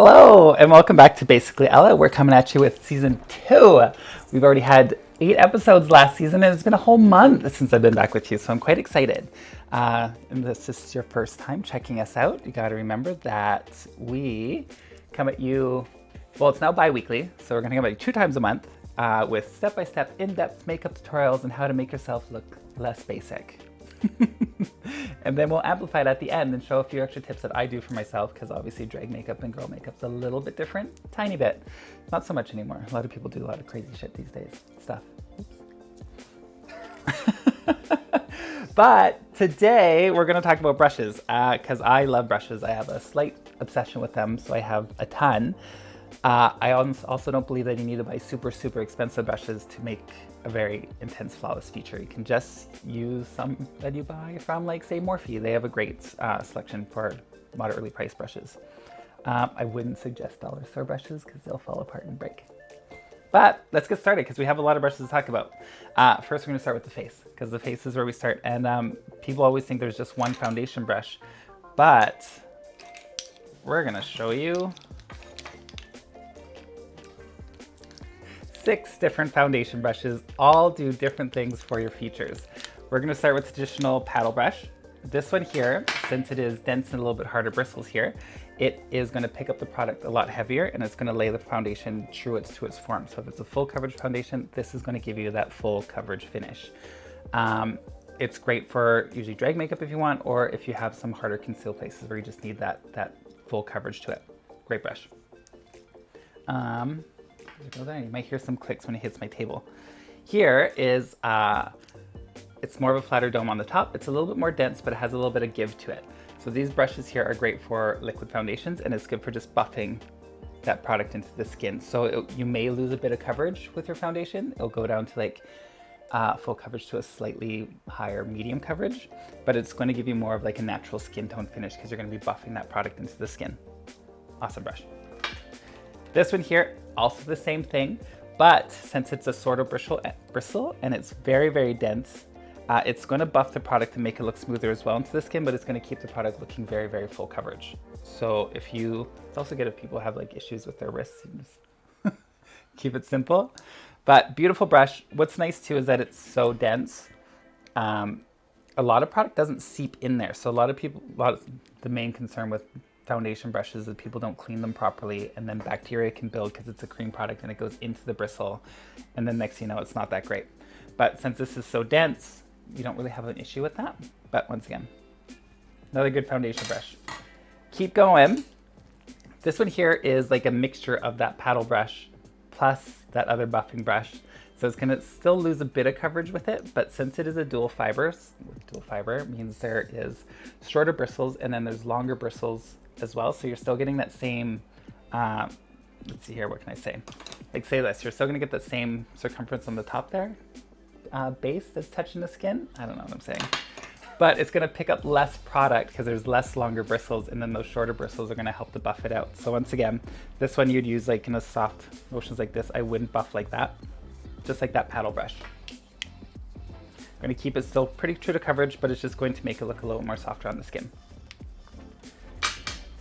Hello and welcome back to Basically Ella. We're coming at you with season 2. We've already had 8 episodes last season and it's been a whole month since I've been back with you, so I'm quite excited. And this is your first time checking us out. You got to remember that we come at you, well, it's now bi-weekly, so we're going to come at you 2 times a month with step-by-step, in-depth makeup tutorials on how to make yourself look less basic. And then we'll amplify it at the end and show a few extra tips that I do for myself, because obviously drag makeup and girl makeup's a little bit different, tiny bit. Not so much anymore. A lot of people do a lot of crazy shit these days. Stuff. But today we're going to talk about brushes, because I love brushes. I have a slight obsession with them, so I have a ton. I also don't believe that you need to buy super expensive brushes to make a very intense flawless feature. You can just use some that you buy from, like, say, Morphe. They have a great selection for moderately priced brushes. I wouldn't suggest dollar store brushes because they'll fall apart and break. But let's get started because we have a lot of brushes to talk about. First, we're going to start with the face, because the face is where we start. And people always think there's just one foundation brush, but we're going to show you 6 different foundation brushes, all do different things for your features. We're going to start with the traditional paddle brush. This one here, since it is dense and a little bit harder bristles here, it is going to pick up the product a lot heavier and it's going to lay the foundation true to its form. So if it's a full coverage foundation, this is going to give you that full coverage finish. It's great for usually drag makeup if you want, or if you have some harder conceal places where you just need that full coverage to it. Great brush. You might hear some clicks when it hits my table. Here is, it's more of a flatter dome on the top. It's a little bit more dense, but it has a little bit of give to it. So these brushes here are great for liquid foundations, and it's good for just buffing that product into the skin. So you may lose a bit of coverage with your foundation. It'll go down to like full coverage to a slightly higher medium coverage, but it's going to give you more of like a natural skin tone finish because you're going to be buffing that product into the skin. Awesome brush. This one here, also the same thing, but since it's a sort of bristle and it's very dense, it's going to buff the product to make it look smoother as well into the skin, but it's going to keep the product looking very full coverage. So it's also good if people have like issues with their wrists, you just keep it simple. But beautiful brush. What's nice too is that it's so dense. A lot of product doesn't seep in there. So the main concern with foundation brushes is people don't clean them properly, and then bacteria can build because it's a cream product and it goes into the bristle, and then next thing you know, it's not that great. But since this is so dense, you don't really have an issue with that. But once again, another good foundation brush. Keep going. This one here is like a mixture of that paddle brush plus that other buffing brush. So it's gonna still lose a bit of coverage with it, but since it is a dual fiber means there is shorter bristles and then there's longer bristles as well. So you're still getting that same, let's see here, what can I say? Like, say this, you're still gonna get that same circumference on the top there, base that's touching the skin. I don't know what I'm saying. But it's gonna pick up less product because there's less longer bristles, and then those shorter bristles are gonna help to buff it out. So once again, this one you'd use like in a soft motions like this. I wouldn't buff like that, just like that paddle brush. I'm gonna keep it still pretty true to coverage, but it's just going to make it look a little more softer on the skin.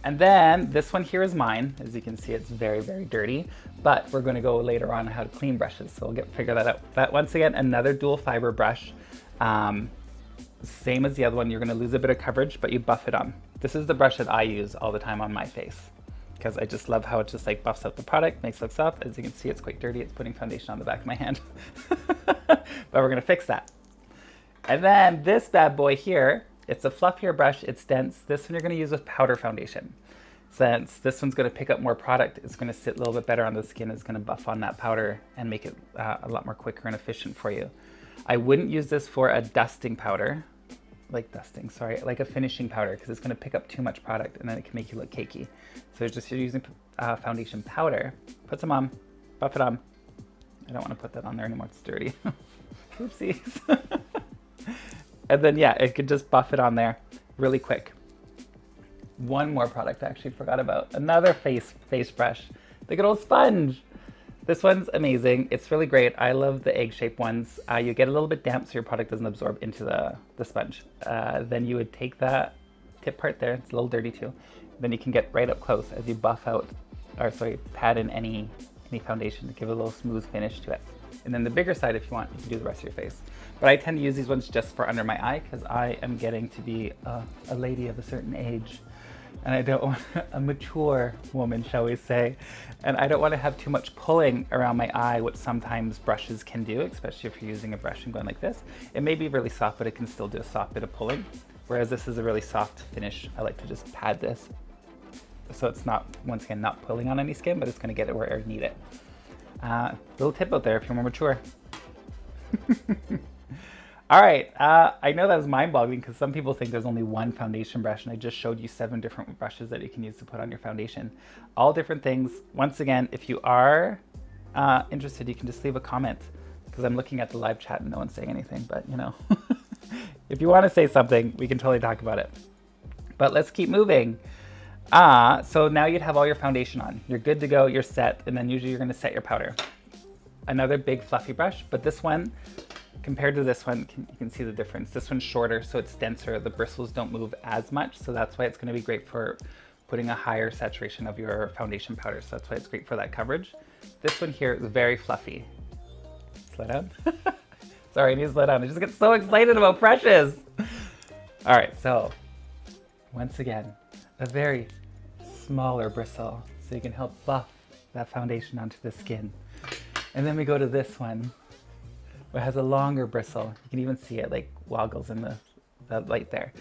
And then this one here is mine. As you can see, it's very dirty, but we're going to go later on how to clean brushes, so we'll figure that out. But once again, another dual fiber brush. Same as the other one, you're going to lose a bit of coverage, but you buff it on. This is the brush that I use all the time on my face because I just love how it just like buffs out the product, makes it look soft. As you can see, it's quite dirty. It's putting foundation on the back of my hand. But we're going to fix that. And then this bad boy here, it's a fluffier brush, it's dense. This one you're going to use with powder foundation. Since this one's going to pick up more product, it's going to sit a little bit better on the skin. It's going to buff on that powder and make it a lot more quicker and efficient for you. I wouldn't use this for a dusting powder, like a finishing powder, because it's going to pick up too much product and then it can make you look cakey. So just you're using foundation powder, put some on, buff it on. I don't want to put that on there anymore, it's dirty. Oopsies. And then yeah, it could just buff it on there really quick. One more product I actually forgot about. Another face brush, the good old sponge. This one's amazing. It's really great. I love the egg-shaped ones. You get a little bit damp so your product doesn't absorb into the sponge. Then you would take that tip part there, it's a little dirty too. Then you can get right up close as you buff out or sorry, pat in any foundation to give a little smooth finish to it. And then the bigger side, if you want, you can do the rest of your face. But I tend to use these ones just for under my eye because I am getting to be a lady of a certain age. And I don't want a mature woman, shall we say. And I don't want to have too much pulling around my eye, which sometimes brushes can do, especially if you're using a brush and going like this. It may be really soft, but it can still do a soft bit of pulling. Whereas this is a really soft finish. I like to just pad this. So it's not, once again, not pulling on any skin, but it's going to get it where I need it. Little tip out there if you're more mature. All right, I know that was mind-boggling because some people think there's only one foundation brush, and I just showed you 7 different brushes that you can use to put on your foundation. All different things. Once again, if you are interested, you can just leave a comment because I'm looking at the live chat and no one's saying anything, but you know, if you want to say something, we can totally talk about it. But let's keep moving. So now you'd have all your foundation on. You're good to go, you're set, and then usually you're going to set your powder. Another big fluffy brush, but this one, compared to this one, you can see the difference. This one's shorter, so it's denser. The bristles don't move as much, so that's why it's going to be great for putting a higher saturation of your foundation powder. So that's why it's great for that coverage. This one here is very fluffy. Slow down. Sorry, I need to slow down. I just get so excited about brushes. All right, so once again, a very smaller bristle, so you can help buff that foundation onto the skin. And then we go to this one. It has a longer bristle. You can even see it like woggles in the light there.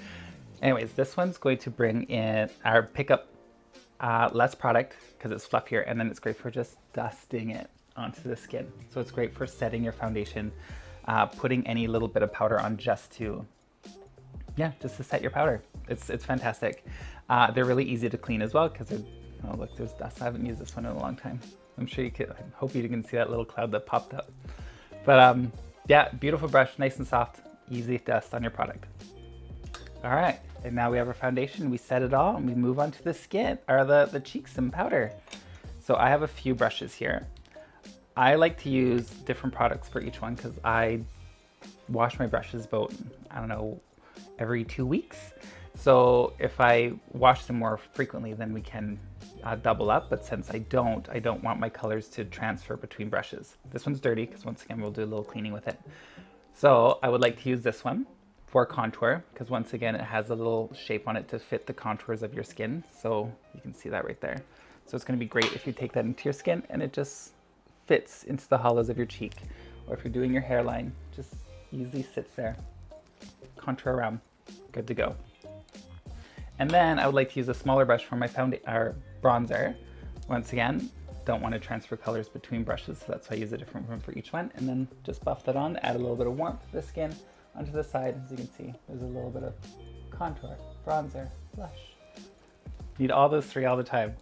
Anyways, this one's going to bring in our pick up less product because it's fluffier, and then it's great for just dusting it onto the skin. So it's great for setting your foundation, putting any little bit of powder on just to set your powder. It's fantastic. They're really easy to clean as well because oh look, there's dust. I haven't used this one in a long time. I'm sure you can. I hope you can see that little cloud that popped up. But yeah, beautiful brush, nice and soft, easy dust on your product. All right, and now we have our foundation. We set it all, and we move on to the skin, or the cheeks and powder. So I have a few brushes here. I like to use different products for each one because I wash my brushes about, I don't know, every 2 weeks. So if I wash them more frequently, then we can double up, but since I don't want my colors to transfer between brushes. This one's dirty because once again we'll do a little cleaning with it. So I would like to use this one for contour because once again it has a little shape on it to fit the contours of your skin. So you can see that right there. So it's going to be great if you take that into your skin and it just fits into the hollows of your cheek. Or if you're doing your hairline, just easily sits there. Contour around, good to go. And then I would like to use a smaller brush for my bronzer. Once again, don't want to transfer colors between brushes, so that's why I use a different one for each one. And then just buff that on, add a little bit of warmth to the skin onto the side. As you can see, there's a little bit of contour, bronzer, blush. Need all those 3 all the time.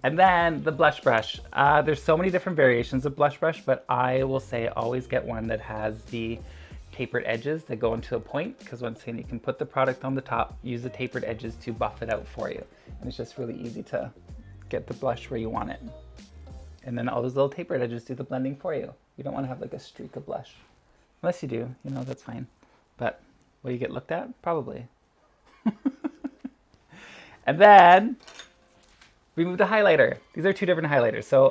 And then the blush brush. There's so many different variations of blush brush, but I will say always get one that has the tapered edges that go into a point, because once again you can put the product on the top, use the tapered edges to buff it out for you, and it's just really easy to get the blush where you want it. And then all those little tapered edges do the blending for you. You don't want to have like a streak of blush, unless you do, you know, that's fine. But will you get looked at? Probably. And then we move to highlighter. These are 2 different highlighters. So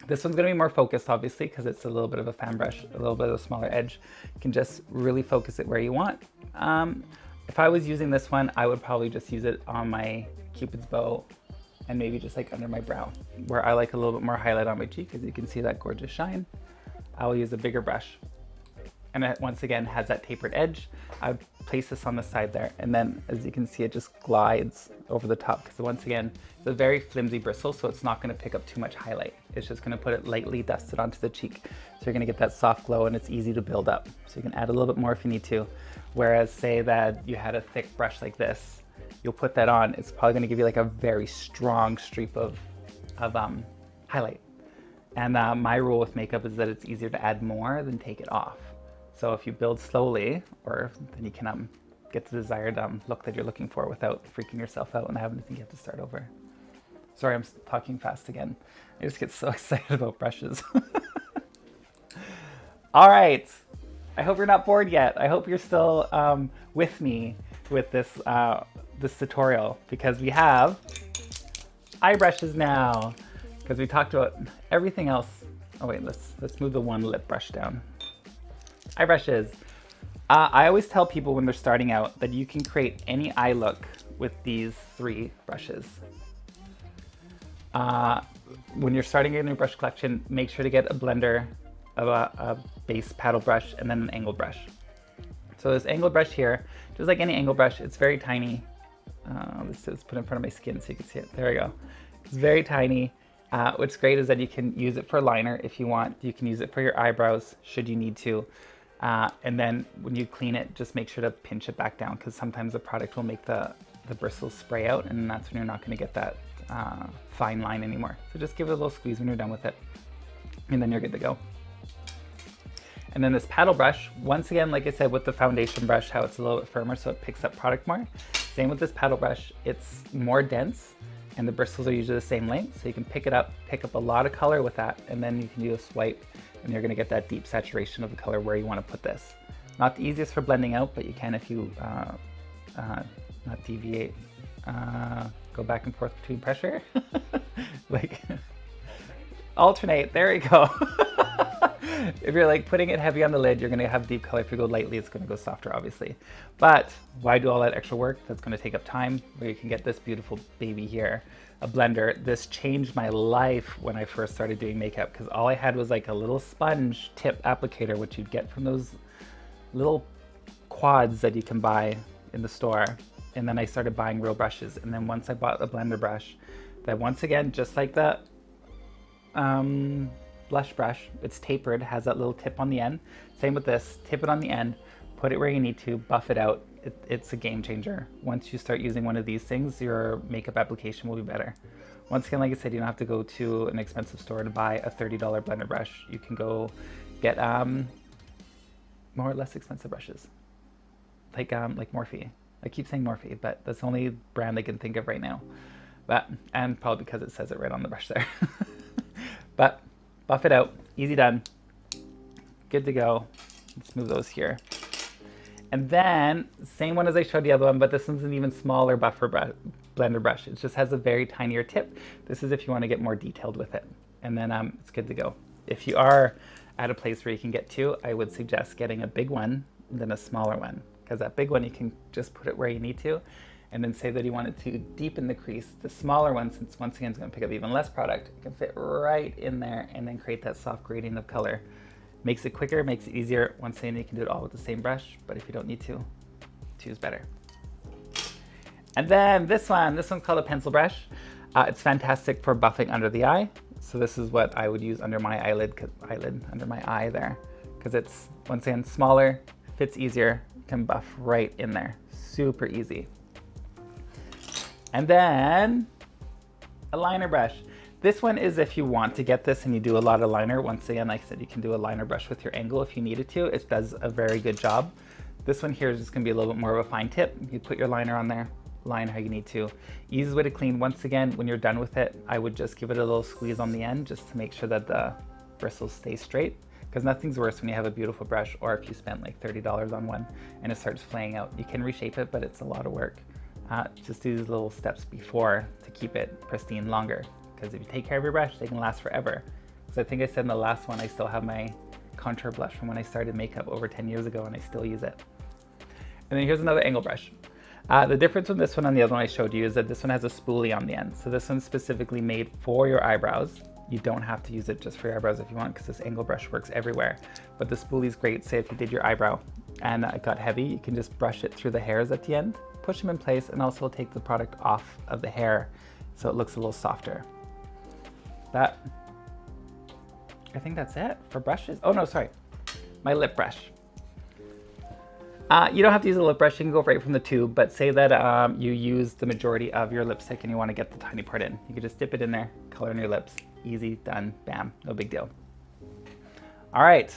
this one's going to be more focused, obviously, because it's a little bit of a fan brush, a little bit of a smaller edge. You can just really focus it where you want. If I was using this one, I would probably just use it on my Cupid's bow and maybe just like under my brow, where I like a little bit more highlight on my cheek, as you can see that gorgeous shine. I will use a bigger brush. And it once again has that tapered edge. I place this on the side there, and then as you can see, it just glides over the top, because once again, it's a very flimsy bristle, so it's not going to pick up too much highlight. It's just going to put it lightly dusted onto the cheek. So you're going to get that soft glow, and it's easy to build up. So you can add a little bit more if you need to. Whereas say that you had a thick brush like this, you'll put that on, it's probably going to give you like a very strong streak of highlight. And my rule with makeup is that it's easier to add more than take it off. So if you build slowly, then you can get the desired look that you're looking for without freaking yourself out and having to think you have to start over. Sorry, I'm talking fast again. I just get so excited about brushes. All right, I hope you're not bored yet. I hope you're still with me with this this tutorial, because we have eye brushes now, because we talked about everything else. Oh wait, let's move the one lip brush down. Eye brushes. I always tell people when they're starting out that you can create any eye look with these 3 brushes. When you're starting a new brush collection, make sure to get a blender, a base paddle brush, and then an angle brush. So this angle brush here, just like any angle brush, it's very tiny. This is put in front of my skin so you can see it. There we go. It's very tiny. What's great is that you can use it for liner if you want. You can use it for your eyebrows should you need to. And then when you clean it, just make sure to pinch it back down, because sometimes the product will make the bristles spray out, and that's when you're not going to get that fine line anymore. So just give it a little squeeze when you're done with it, and then you're good to go. And then this paddle brush, once again, like I said, with the foundation brush, how it's a little bit firmer so it picks up product more. Same with this paddle brush, it's more dense, and the bristles are usually the same length, so you can pick it up, pick up a lot of color with that, and then you can do a swipe, and you're gonna get that deep saturation of the color where you wanna put this. Not the easiest for blending out, but you can if you not deviate, go back and forth between pressure. Like, alternate, there you go. If you're like putting it heavy on the lid, you're gonna have deep color. If you go lightly, it's gonna go softer, obviously. But why do all that extra work? That's gonna take up time, where you can get this beautiful baby here, a blender. This changed my life when I first started doing makeup, because all I had was like a little sponge tip applicator, which you'd get from those little quads that you can buy in the store. And then I started buying real brushes. And then once I bought a blender brush, that once again, just like the blush brush, it's tapered, has that little tip on the end. Same with this, tip it on the end, put it where you need to, buff it out. It's a game changer. Once you start using one of these things, your makeup application will be better. Once again, like I said, you don't have to go to an expensive store to buy a $30 blender brush. You can go get more or less expensive brushes, like Morphe. I keep saying Morphe, but that's the only brand I can think of right now. But, and probably because it says it right on the brush there. But buff it out, easy done, good to go. Let's move those here. And then, same one as I showed the other one, but this one's an even smaller blender brush. It just has a very tinier tip. This is if you want to get more detailed with it. And then it's good to go. If you are at a place where you can get 2, I would suggest getting a big one than a smaller one, because that big one you can just put it where you need to. And then say that you want it to deepen the crease. The smaller one, since once again it's going to pick up even less product, it can fit right in there and then create that soft gradient of color. Makes it quicker, makes it easier. Once again, you can do it all with the same brush, but if you don't need to, 2 is better. And then this one's called a pencil brush. It's fantastic for buffing under the eye. So this is what I would use under my under my eye there, because it's, once again, smaller, fits easier, can buff right in there. Super easy. And then a liner brush. This one is if you want to get this and you do a lot of liner. Once again, like I said, you can do a liner brush with your angle if you needed to. It does a very good job. This one here is just gonna be a little bit more of a fine tip. You put your liner on there, line how you need to. Easiest way to clean. Once again, when you're done with it, I would just give it a little squeeze on the end just to make sure that the bristles stay straight. Because nothing's worse when you have a beautiful brush, or if you spent like $30 on one and it starts flaying out. You can reshape it, but it's a lot of work. Just do these little steps before to keep it pristine longer. Because if you take care of your brush, they can last forever. So I think I said in the last one, I still have my contour blush from when I started makeup over 10 years ago, and I still use it. And then here's another angle brush. The difference from this one and the other one I showed you is that this one has a spoolie on the end. So this one's specifically made for your eyebrows. You don't have to use it just for your eyebrows if you want, because this angle brush works everywhere. But the spoolie is great. Say if you did your eyebrow and it got heavy, you can just brush it through the hairs at the end, push them in place, and also take the product off of the hair so it looks a little softer. I think that's it for brushes. Oh no, sorry, my lip brush. You don't have to use a lip brush, you can go right from the tube, but say that you use the majority of your lipstick and you want to get the tiny part in. You can just dip it in there, color in your lips. Easy, done, bam, no big deal. All right,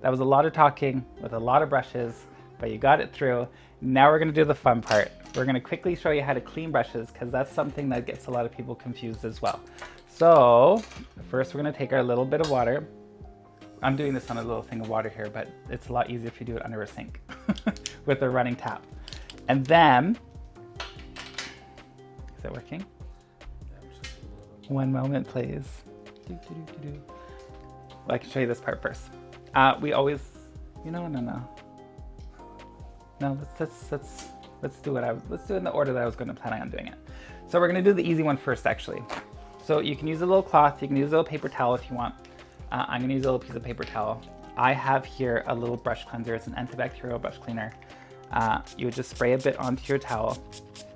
that was a lot of talking with a lot of brushes, but you got it through. Now we're gonna do the fun part. We're gonna quickly show you how to clean brushes, because that's something that gets a lot of people confused as well. So first we're gonna take our little bit of water. I'm doing this on a little thing of water here, but it's a lot easier if you do it under a sink with a running tap. And then, is that working? One moment, please. Well, I can show you this part first. We always, no. No, let's do it in the order that I was going to plan on doing it. So we're going to do the easy one first, actually. So you can use a little cloth, you can use a little paper towel if you want. I'm going to use a little piece of paper towel. I have here a little brush cleanser. It's an antibacterial brush cleaner. You would just spray a bit onto your towel.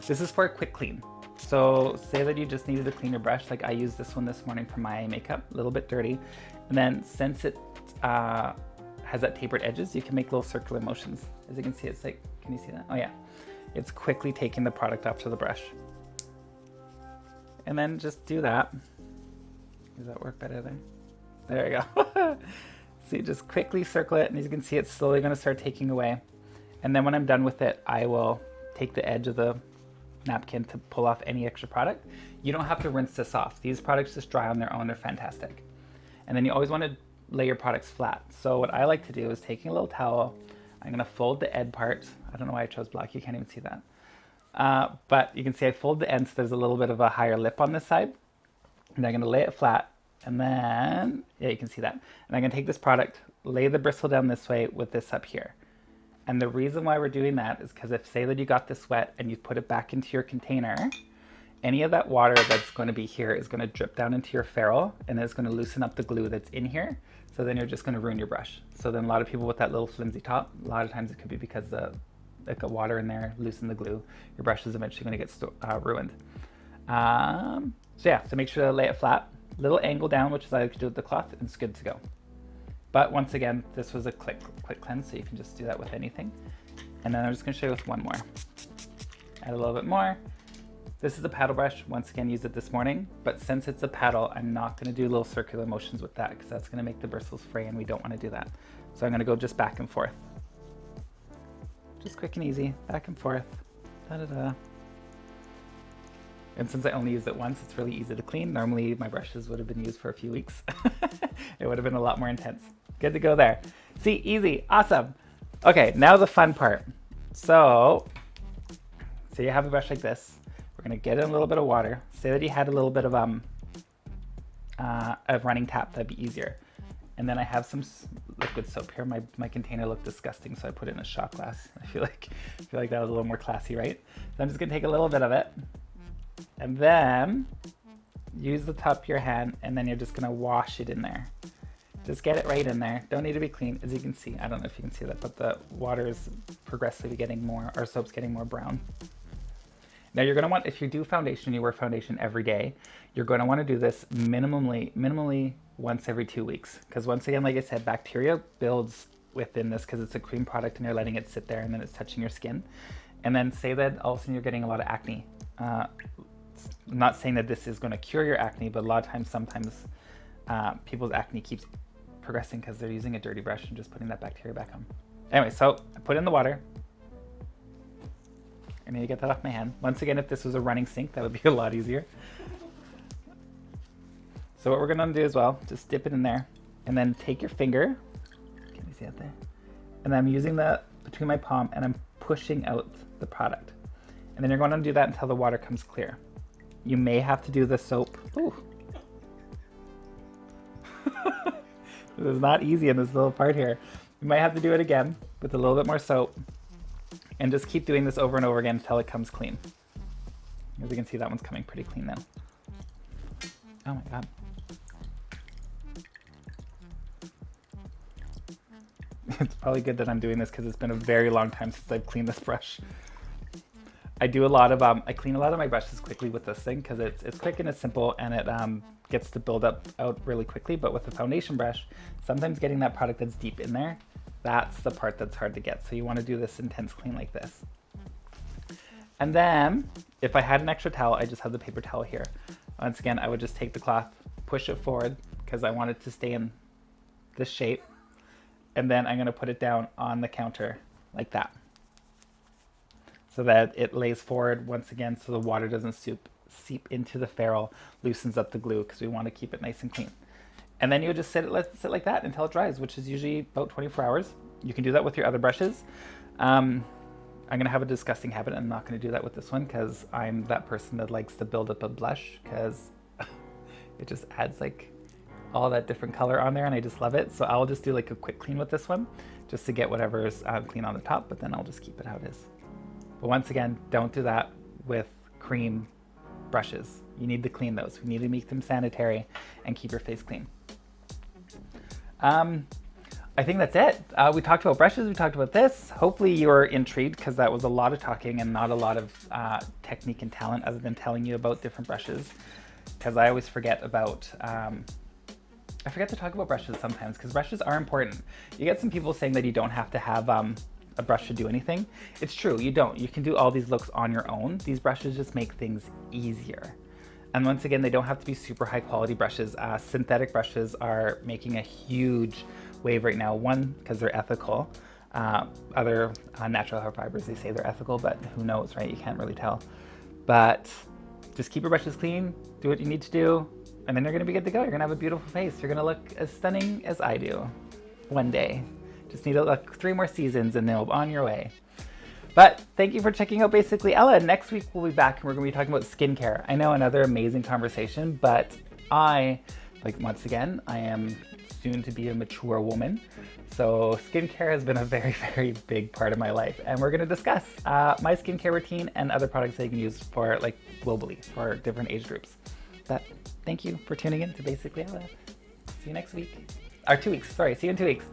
This is for a quick clean. So say that you just needed to clean your brush, like I used this one this morning for my makeup, a little bit dirty. And then since it has that tapered edges, you can make little circular motions. As you can see, it's like, can you see that? Oh yeah. It's quickly taking the product off to the brush. And then just do that. Does that work better there? There you go. So you just quickly circle it, and as you can see, it's slowly going to start taking away. And then when I'm done with it, I will take the edge of the napkin to pull off any extra product. You don't have to rinse this off. These products just dry on their own. They're fantastic. And then you always want to lay your products flat. So what I like to do is taking a little towel, I'm going to fold the end part. I don't know why I chose black. You can't even see that. But you can see I fold the end so there's a little bit of a higher lip on this side. And I'm going to lay it flat. And then, yeah, you can see that. And I'm going to take this product, lay the bristle down this way with this up here. And the reason why we're doing that is because if, say that you got this wet and you put it back into your container, any of that water that's going to be here is going to drip down into your ferrule, and it's going to loosen up the glue that's in here. So then you're just going to ruin your brush. So then a lot of people with that little flimsy top, a lot of times it could be because the water in there loosened the glue. Your brush is eventually going to get ruined. So yeah, so make sure to lay it flat. Little angle down, which is I like to do with the cloth, and it's good to go. But once again, this was a quick cleanse, so you can just do that with anything. And then I'm just going to show you with one more. Add a little bit more. This is a paddle brush. Once again, used it this morning. But since it's a paddle, I'm not going to do little circular motions with that because that's going to make the bristles fray, and we don't want to do that. So I'm going to go just back and forth. Just quick and easy, back and forth. Da-da-da. And since I only used it once, it's really easy to clean. Normally my brushes would have been used for a few weeks. It would have been a lot more intense. Good to go there. See, easy, awesome. Okay, now the fun part. So you have a brush like this. We're gonna get in a little bit of water. Say that you had a little bit of running tap, that'd be easier. And then I have some liquid soap here. My container looked disgusting, so I put it in a shot glass. I feel like that was a little more classy, right? So I'm just gonna take a little bit of it. And then use the top of your hand, and then you're just gonna wash it in there. Just get it right in there. Don't need to be clean. As you can see, I don't know if you can see that, but the water is progressively getting more, our soap's getting more brown. Now you're gonna want, if you do foundation, you wear foundation every day, you're gonna wanna do this minimally once every 2 weeks. Because once again, like I said, bacteria builds within this because it's a cream product and you're letting it sit there and then it's touching your skin. And then say that all of a sudden you're getting a lot of acne. I'm not saying that this is going to cure your acne, but a lot of times, sometimes people's acne keeps progressing because they're using a dirty brush and just putting that bacteria back on. Anyway, so I put in the water. I need to get that off my hand. Once again, if this was a running sink, that would be a lot easier. So what we're going to do as well, just dip it in there and then take your finger. Can you see it there? And then I'm using that between my palm and I'm pushing out the product. And then you're going to do that until the water comes clear. You may have to do the soap. Ooh. This is not easy in this little part here. You might have to do it again with a little bit more soap. And just keep doing this over and over again until it comes clean. As you can see, that one's coming pretty clean now. Oh my God. It's probably good that I'm doing this because it's been a very long time since I've cleaned this brush. I do a lot of, I clean a lot of my brushes quickly with this thing because it's quick and it's simple and it gets to build up out really quickly. But with a foundation brush, sometimes getting that product that's deep in there, that's the part that's hard to get. So you want to do this intense clean like this. And then if I had an extra towel, I just have the paper towel here. Once again, I would just take the cloth, push it forward because I want it to stay in this shape. And then I'm going to put it down on the counter like that, so that it lays forward once again so the water doesn't seep into the ferrule, loosens up the glue because we want to keep it nice and clean. And then you would just sit like that until it dries, which is usually about 24 hours. You can do that with your other brushes. I'm going to have a disgusting habit. I'm not going to do that with this one because I'm that person that likes to build up a blush because It just adds like all that different color on there, and I just love it. So I'll just do like a quick clean with this one just to get whatever's clean on the top, but then I'll just keep it how it is. But once again, don't do that with cream brushes. You need to clean those. We need to make them sanitary and keep your face clean. I think that's it. We talked about brushes, we talked about this. Hopefully you were intrigued, because that was a lot of talking and not a lot of technique and talent other than telling you about different brushes. Because I always forget about, I forget to talk about brushes sometimes, because brushes are important. You get some people saying that you don't have to have a brush to do anything. It's true, you don't. You can do all these looks on your own. These brushes just make things easier. And once again, they don't have to be super high quality brushes. Synthetic brushes are making a huge wave right now. One, because they're ethical. Other natural hair fibers, they say they're ethical, but who knows, right? You can't really tell. But just keep your brushes clean, do what you need to do, and then you're gonna be good to go. You're gonna have a beautiful face. You're gonna look as stunning as I do one day. Just need to look 3 more seasons and then you'll be on your way. But thank you for checking out Basically Ella. Next week we'll be back and we're gonna be talking about skincare. I know, another amazing conversation, but once again, I am soon to be a mature woman. So skincare has been a very, very big part of my life. And we're gonna discuss my skincare routine and other products that you can use for globally for different age groups. But thank you for tuning in to Basically Ella. See you next week. Or 2 weeks, sorry, see you in 2 weeks.